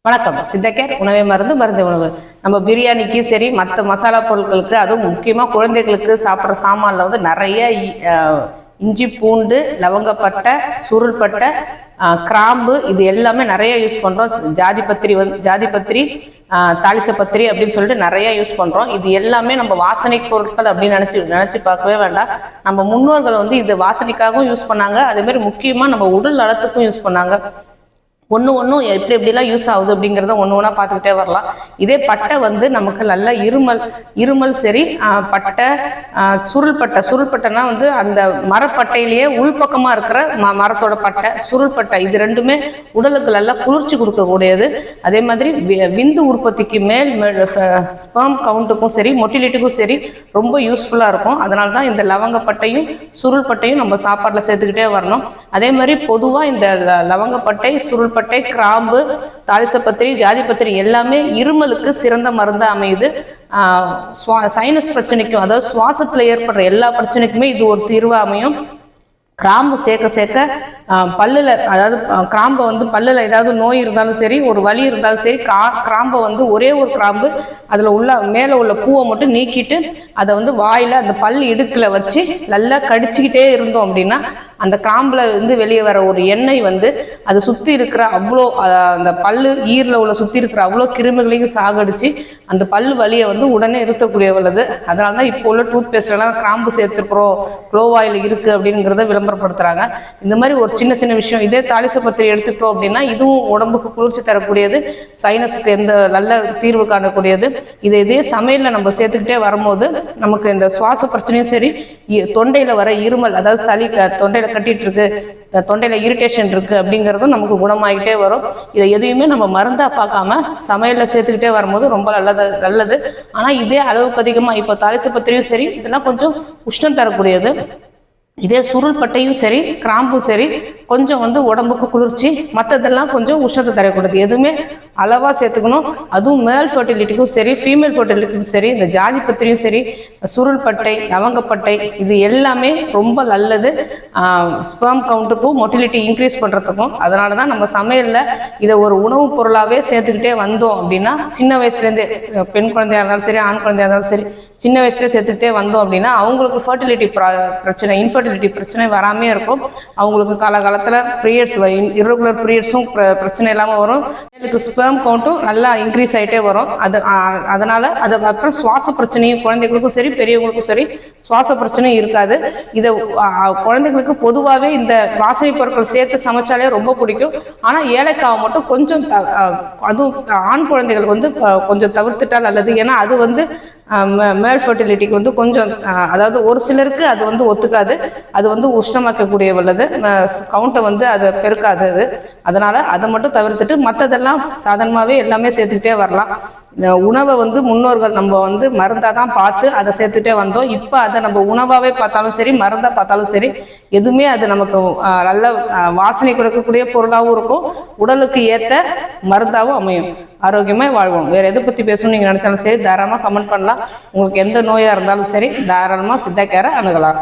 வணக்கம். சித்தகேர் உணவே மருந்து மருந்து உணவு. நம்ம பிரியாணிக்கு சரி மற்ற மசாலா பொருட்களுக்கு, அதுவும் முக்கியமாக குழந்தைகளுக்கு சாப்பிட்ற சாமானில் வந்து நிறைய இஞ்சி பூண்டு லவங்கப்பட்டை சுருள்பட்டை கிராம்பு இது எல்லாமே நிறைய யூஸ் பண்ணுறோம். ஜாதிபத்திரி தாளிசப்பத்திரி அப்படின்னு சொல்லிட்டு நிறைய யூஸ் பண்ணுறோம். இது எல்லாமே நம்ம வாசனை பொருட்கள் அப்படின்னு நினச்சி பார்க்கவே வேண்டாம். நம்ம முன்னோர்கள் வந்து இது வாசனைக்காகவும் யூஸ் பண்ணாங்க. அதேமாதிரி முக்கியமாக நம்ம உடல் நலத்துக்கும் யூஸ் பண்ணாங்க. ஒன்றும் எப்படிலாம் யூஸ் ஆகுது அப்படிங்கிறத ஒன்றா பார்த்துக்கிட்டே வரலாம். இதே பட்டை வந்து நமக்கு நல்ல இருமல் சரி, பட்டை சுருள்பட்டைனா வந்து அந்த மரப்பட்டையிலேயே உள்பக்கமாக இருக்கிற மரத்தோட பட்டை சுருள்பட்டை இது ரெண்டுமே உடலுக்கு நல்லா குளிர்ச்சி கொடுக்கக்கூடியது. அதே மாதிரி விந்து உற்பத்திக்கு மேல் ஸ்பெர்ம் கவுண்ட்டுக்கும் சரி மொட்டிலிட்டிக்கும் சரி ரொம்ப யூஸ்ஃபுல்லாக இருக்கும். அதனால தான் இந்த லவங்கப்பட்டையும் சுருள்பட்டையும் நம்ம சாப்பாட்டில் சேர்த்துக்கிட்டே வரணும். அதே மாதிரி பொதுவாக இந்த லவங்கப்பட்டை சுருள்பட்டை கிராம்பு தாளிசப்பத்திரி ஜாதிபத்திரி எல்லாமே இருமலுக்கு சிறந்த மருந்து அமையுது. சைனஸ் பிரச்சனைக்கும் அதாவது சுவாசத்துல ஏற்படுற எல்லா பிரச்சனைக்குமே இது ஒரு தீர்வு அமையும். கிராம்பு சேர்க்க பல்லில் அதாவது கிராம்பை வந்து பல்லில் ஏதாவது நோய் இருந்தாலும் சரி ஒரு வலி இருந்தாலும் சரி கிராம்பை வந்து ஒரே ஒரு கிராம்பு அதில் உள்ள மேலே உள்ள பூவை மட்டும் நீக்கிட்டு அதை வந்து வாயில் அந்த பல் இடுக்கில் வச்சு நல்லா கடிச்சிக்கிட்டே இருந்தோம் அப்படின்னா அந்த கிராம்பில் வந்து வெளியே வர ஒரு எண்ணெய் வந்து அது சுற்றி இருக்கிற அவ்வளோ அந்த பல்லு ஈரில் உள்ள சுற்றி இருக்கிற அவ்வளோ கிருமிகளையும் சாகடிச்சு அந்த பல்லு வலியை வந்து உடனே நிறுத்தக்கூடிய உள்ளது. அதனால தான் இப்போ உள்ள டூத் பேஸ்ட்லாம் கிராம்பு சேர்த்துருக்குறோம் க்ளோவ் ஆயில் இருக்குது அப்படிங்கிறத விளம்பரப்படுத்துகிறாங்க. இந்த மாதிரி ஒரு சின்ன விஷயம். இதே தாளிசப்பத்திரி எடுத்துக்கிட்டோம் அப்படின்னா இதுவும் உடம்புக்கு குளிர்ச்சி தரக்கூடியது, சைனஸுக்கு எந்த நல்ல தீர்வு காணக்கூடியது. இதே சமையலில் நம்ம சேர்த்துக்கிட்டே வரும்போது நமக்கு இந்த சுவாச பிரச்சனையும் சரி தொண்டையில் வர இருமல் அதாவது சளி தொண்டையில் கட்டிட்டு இருக்கு தொண்டையில் இரிட்டேஷன் இருக்கு அப்படிங்கிறதும் நமக்கு குணமாகிட்டே வரும். இதை எதையுமே நம்ம மருந்தா பார்க்காம சமையலில் சேர்த்துக்கிட்டே வரும்போது ரொம்ப நல்லது. ஆனால் இதே அளவுக்கு அதிகமாக இப்போ தாளிசப்பத்திரியும் சரி இதெல்லாம் கொஞ்சம் உஷ்ணம் தரக்கூடியது. இதே சுருள்பட்டையும் சரி கிராம்பும் சரி கொஞ்சம் வந்து உடம்புக்கு குளிர்ச்சி, மற்றதெல்லாம் கொஞ்சம் உஷ்ணத்தை தரக்கூடாது. எதுவுமே அளவாக சேர்த்துக்கணும். அதுவும் மேல் ஃபர்டிலிட்டிக்கும் சரி ஃபீமேல் ஃபர்டிலிட்டிக்கும் சரி இந்த ஜாதிபத்திரியும் சரி சுருள்பட்டை லவங்கப்பட்டை இது எல்லாமே ரொம்ப நல்லது ஸ்பெர்ம் கவுண்ட்டுக்கும் மொட்டிலிட்டி இன்க்ரீஸ் பண்ணுறதுக்கும். அதனால தான் நம்ம சமையலில் இதை ஒரு உணவுப் பொருளாகவே சேர்த்துக்கிட்டே வந்தோம் அப்படின்னா சின்ன வயசுலேருந்தே பெண் குழந்தையாக இருந்தாலும் சரி ஆண் குழந்தையாக இருந்தாலும் சரி சின்ன வயசுல சேர்த்துக்கிட்டே வந்தோம் அப்படின்னா அவங்களுக்கு ஃபர்டிலிட்டி பிரச்சனை இன்ஃபர்டிலிட்டி பிரச்சனை வராமே இருக்கும். அவங்களுக்கு காலகாலத்தில் பீரியட்ஸ் இர்ரெகுலர் பீரியட்ஸும் பிரச்சனை இல்லாமல் வரும். எனக்கு ஸ்பெர்ம் கவுண்ட்டும் நல்லா இன்க்ரீஸ் ஆகிட்டே வரும். அதனால் அதுக்கப்புறம் சுவாச பிரச்சனையும் குழந்தைகளுக்கும் சரி பெரியவங்களுக்கும் சரி சுவாச பிரச்சனையும் இருக்காது. இதை குழந்தைகளுக்கு பொதுவாகவே இந்த வாசனை பொருட்கள் சேர்த்து சமைச்சாலே ரொம்ப பிடிக்கும். ஆனால் ஏலக்காவை மட்டும் கொஞ்சம் அதுவும் ஆண் குழந்தைகளுக்கு வந்து கொஞ்சம் தவிர்த்துட்டால் நல்லது. ஏன்னா அது வந்து மேல் ஃபர்டிலிட்டிக்கு வந்து கொஞ்சம் அதாவது ஒரு சிலருக்கு அது வந்து ஒத்துக்காது, அது வந்து உஷ்ணமாக்கக்கூடிய உள்ளது கவுண்டை வந்து அதை பெருக்காது. அதனால் அதை மட்டும் தவிர்த்துட்டு மற்றதெல்லாம் சாதாரணமாகவே எல்லாமே சேர்த்துக்கிட்டே வரலாம். உணவை வந்து முன்னோர்கள் நம்ம வந்து மருந்தாக தான் பார்த்து அதை சேர்த்துட்டே வந்தோம். இப்போ அதை நம்ம உணவாகவே பார்த்தாலும் சரி மருந்தாக பார்த்தாலும் சரி எதுவுமே அது நமக்கு நல்ல வாசனை கொடுக்கக்கூடிய பொருளாகவும் இருக்கும், உடலுக்கு ஏற்ற மருந்தாகவும் அமையும். ஆரோக்கியமாக வாழ்வோம். வேறு எதை பற்றி பேசணும்னு நீங்கள் நினச்சாலும் சரி தாராளமாக கமெண்ட் பண்ணலாம். உங்களுக்கு எந்த நோயாக இருந்தாலும் சரி தாராளமாக சித்தகேரை அணுகலாம்.